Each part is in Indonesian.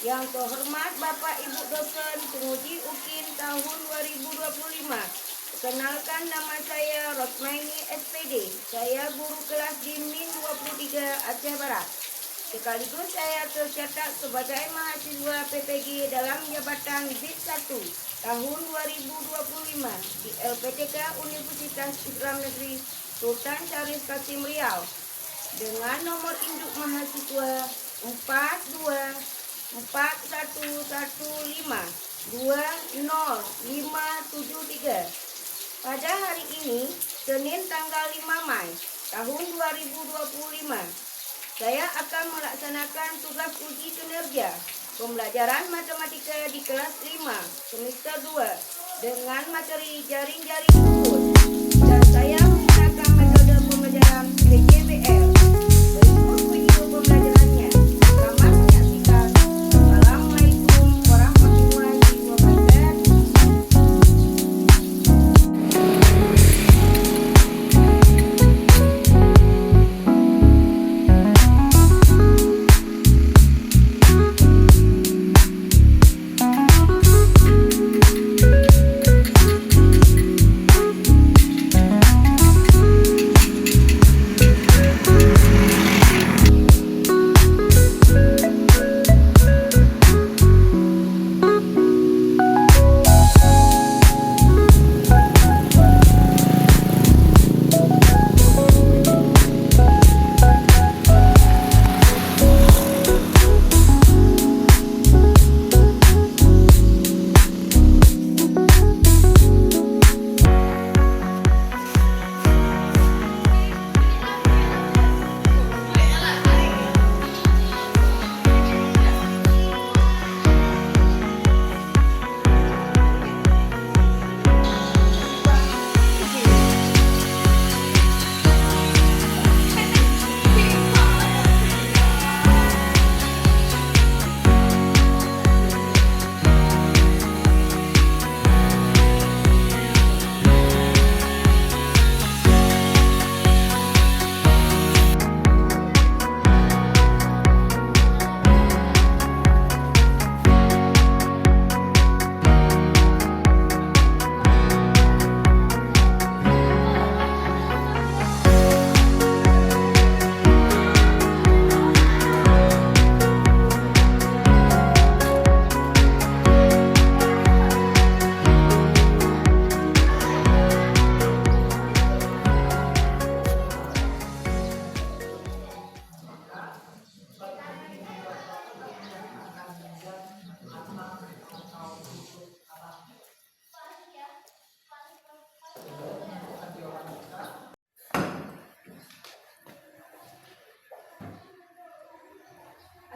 Yang terhormat Bapak Ibu dosen penguji UKIN tahun 2025. Perkenalkan, nama saya Rosmaini SPD. Saya guru kelas di MIN 23 Aceh Barat. Sekaligus saya tercatat sebagai mahasiswa PPG dalam jabatan BID 1 tahun 2025 di LPTK Universitas Islam Negeri Sultan Syarif Kasim Riau dengan nomor induk mahasiswa 424115200573. Pada hari ini, Senin tanggal 5 Mei tahun 2025, saya akan melaksanakan tugas uji kinerja pembelajaran matematika di kelas 5 semester 2 dengan materi jaring-jaring ukur, dan saya menggunakan metode pembelajaran PJBL. Berikut video pembelajarannya. Selamat menyaksikan.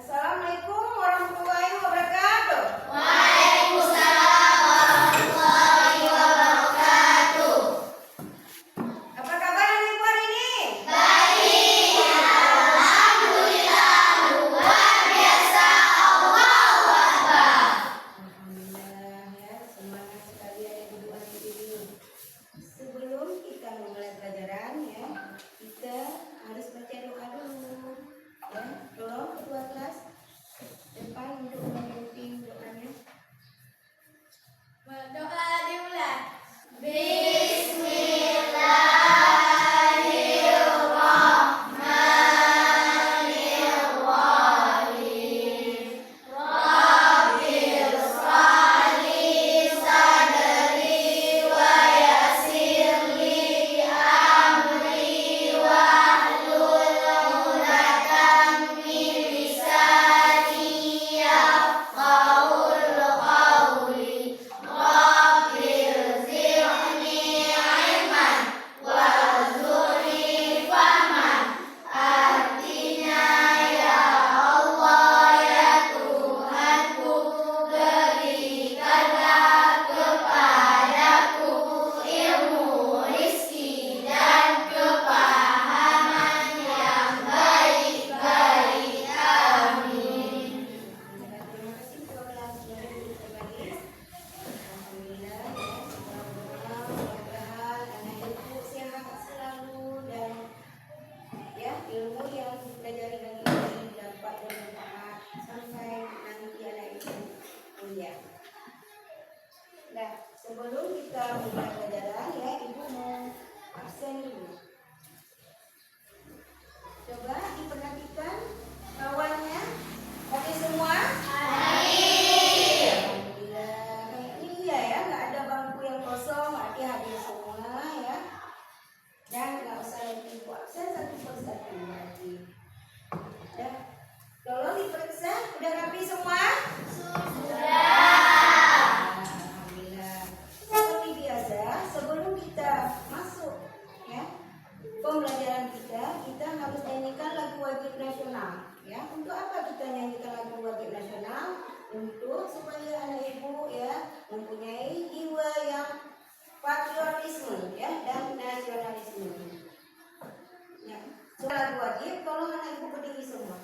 Assalamualaikum warahmatullahi wabarakatuh. Assalamualaikum warahmatullahi wabarakatuh. Apa kabar anak-anakku hari ini? Alhamdulillah ya, semangat sekali ada berdoa seperti ini. Sebelum kita memulai pelajaran ya, kita harus baca doa dulu. Ya, tolong ketua kelas depan untuk memimpin doanya. Berdoa dimulai. Terima kasih ketua kelas sudah duduk kembali. Alhamdulillah ya, semua berdoa mudah-mudahan anak ibu sehat selalu dan ya ilmu yang dipelajari hari ini dapat bermanfaat sampai nanti anak Iya. Nah, sebelum kita mulai pelajaran ya, Ibu mau absen dulu. Coba diperhatikan kawannya. Oke semua? Alhamdulillah. Iya ya, nggak ada bangku yang kosong, adik hadir semua ya. Dan nggak usah lagi Ibu absen satu persatu lagi. Ya. Tolong diperiksa, udah rapi semua? Pembelajaran kita harus nyanyikan lagu wajib nasional ya. Untuk apa kita nyanyikan lagu wajib nasional? Untuk supaya anak ibu ya mempunyai jiwa yang patriotisme ya dan nasionalisme ya. So, lagu wajib, tolong anak ibu berdiri semua.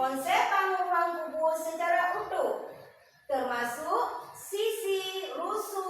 Konsep bangun ruang kubus secara utuh, termasuk sisi, rusuh,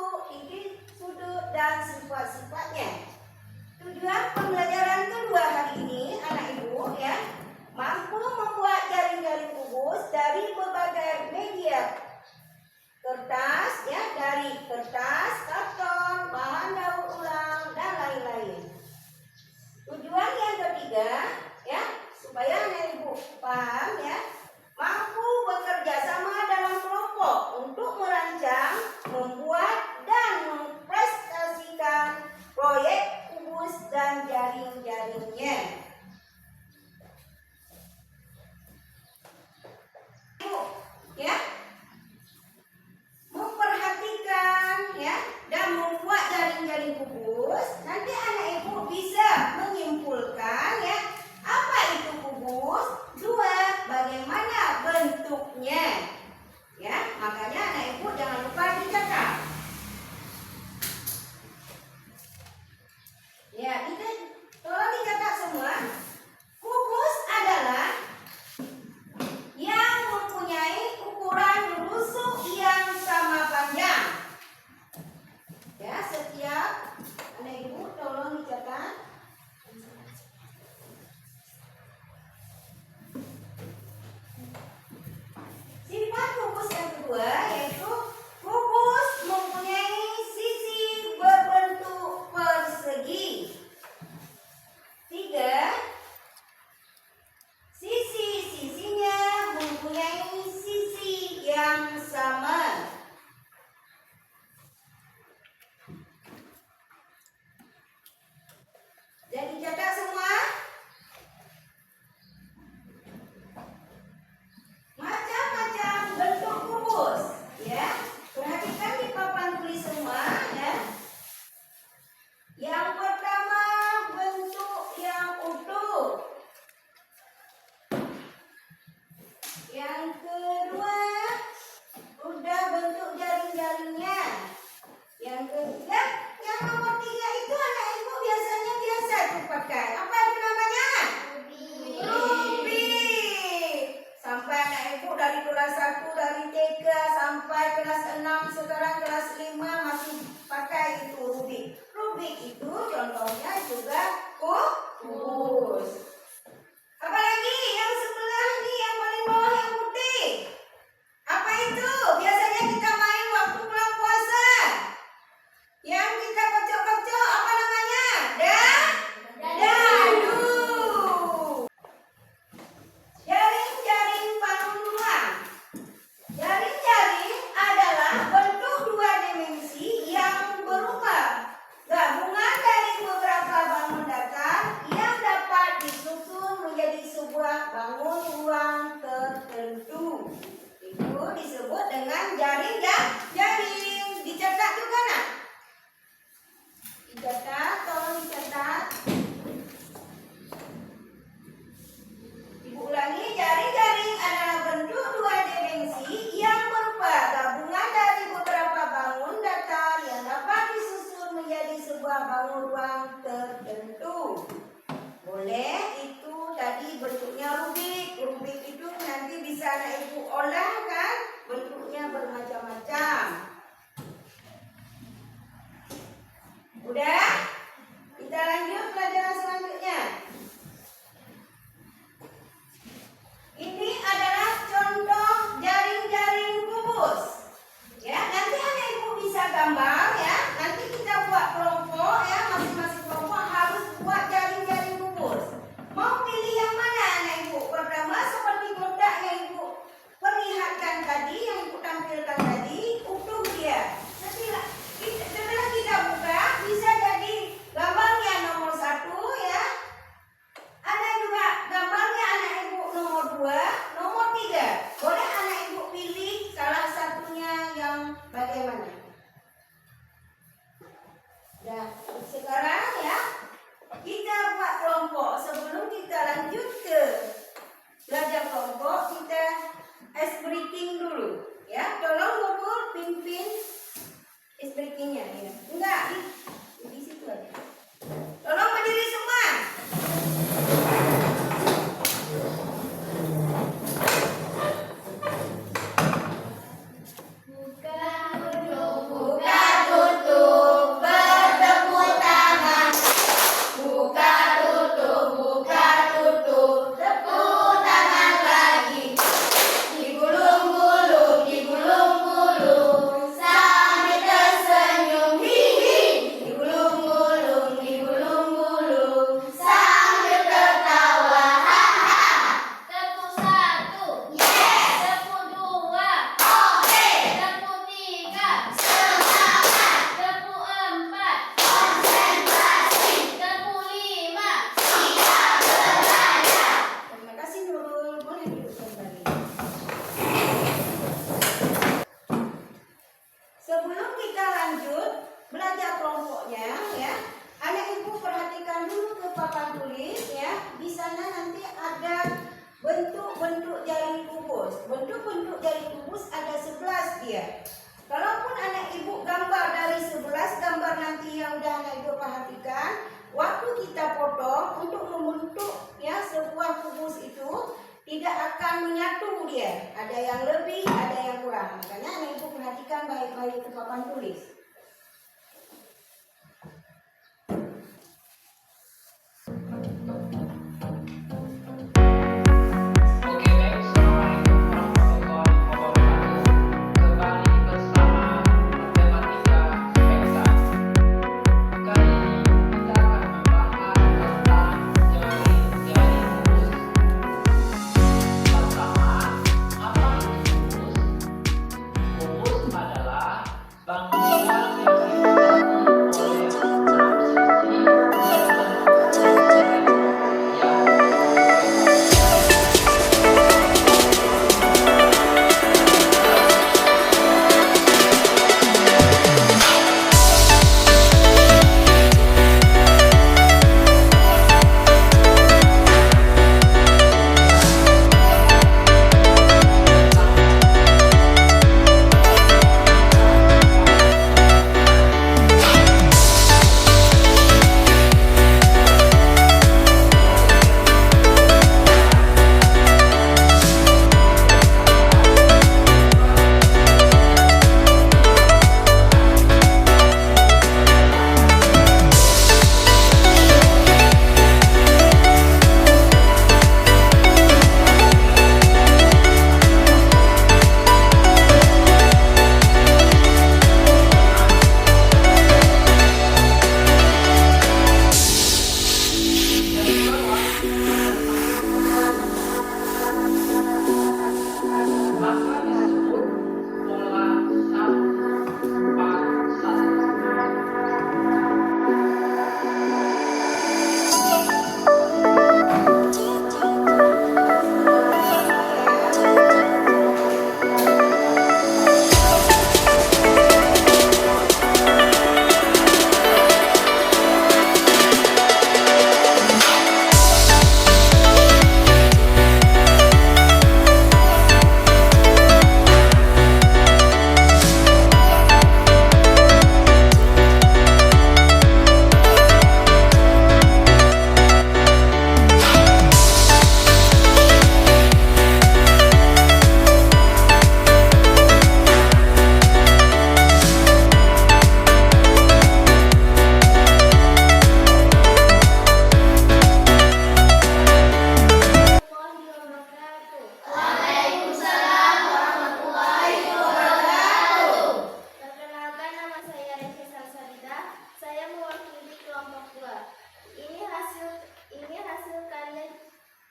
mudah anak ibu perhatikan, waktu kita potong untuk membentuk ya sebuah kubus itu tidak akan menyatu dia. Ada yang lebih, ada yang kurang. Makanya anak ibu perhatikan baik-baik ke papan tulis.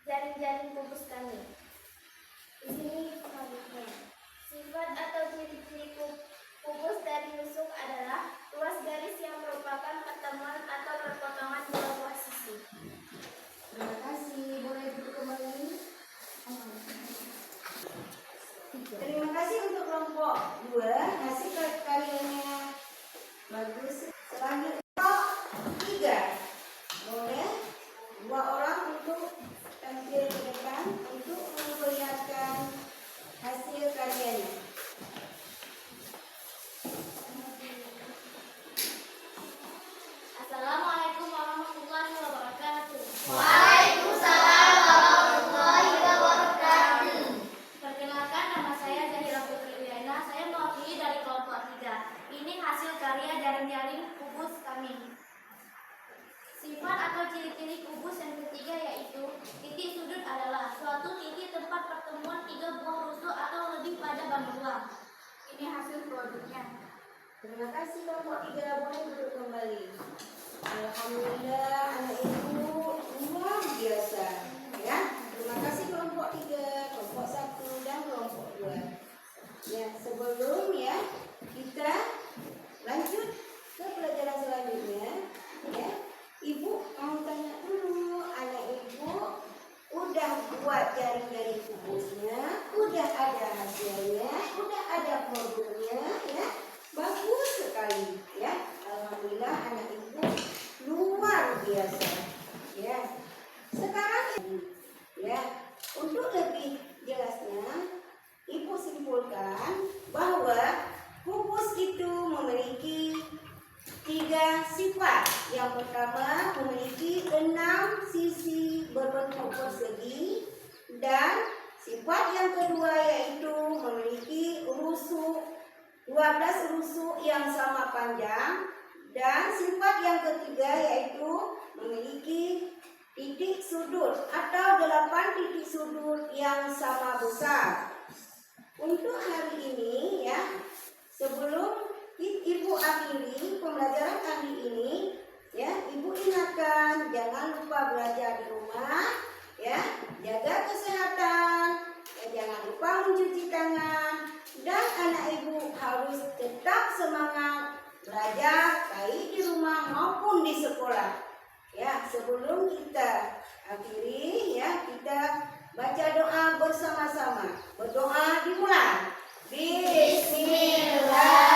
jaring-jaring kubus kami. Di sini selanjutnya. Sifat atau ciri-ciri kubus dari nusuk adalah luas garis yang merupakan pertemuan atau perpotongan dua buah sisi. Terima kasih. Boleh duduk kembali. Terima kasih untuk kelompok 2. Hasil karyanya bagus. Selanjutnya kelompok 3. Boleh 2 orang untuk tampil ke depan untuk memperlihatkan hasil karyanya. Assalamualaikum warahmatullahi wabarakatuh. Waalaikumsalam warahmatullahi wabarakatuh. Perkenalkan, nama saya Zahira Putri Uyana. Saya mewakili dari kelompok 3. Ini hasil karya jaring-jaring kubus kami. Sifat atau ciri-ciri kubus yang ketiga yaitu titik sudut adalah suatu titik tempat pertemuan 3 buah rusuk atau lebih pada bangunan. Ini hasil produknya. Terima kasih kelompok 3. Boleh duduk kembali. Alhamdulillah anak ibu luar biasa ya. Terima kasih kelompok 3, kelompok 1 dan kelompok 2. Ya, sebelum ya kita lanjut ke pelajaran selanjutnya ya. Ibu mau tanya dulu, anak ibu udah buat jaring-jaring kubusnya, udah ada hasilnya, udah ada produknya ya. Bagus sekali ya. Alhamdulillah anak ibu luar biasa ya. Sekarang ya, untuk lebih jelasnya ibu simpulkan bahwa Dan sifat yang kedua yaitu memiliki 12 rusuk yang sama panjang. Dan sifat yang ketiga yaitu memiliki titik sudut atau 8 titik sudut yang sama besar. Untuk hari ini ya, sebelum Ibu akhiri pembelajaran kali ini, ya, Ibu ingatkan jangan lupa belajar di rumah, ya, jaga kesehatan, ya, jangan lupa mencuci tangan, dan anak Ibu harus tetap semangat belajar baik di rumah maupun di sekolah. Ya, sebelum kita akhiri, ya, kita baca doa bersama-sama. Berdoa dimulai. Bismillah.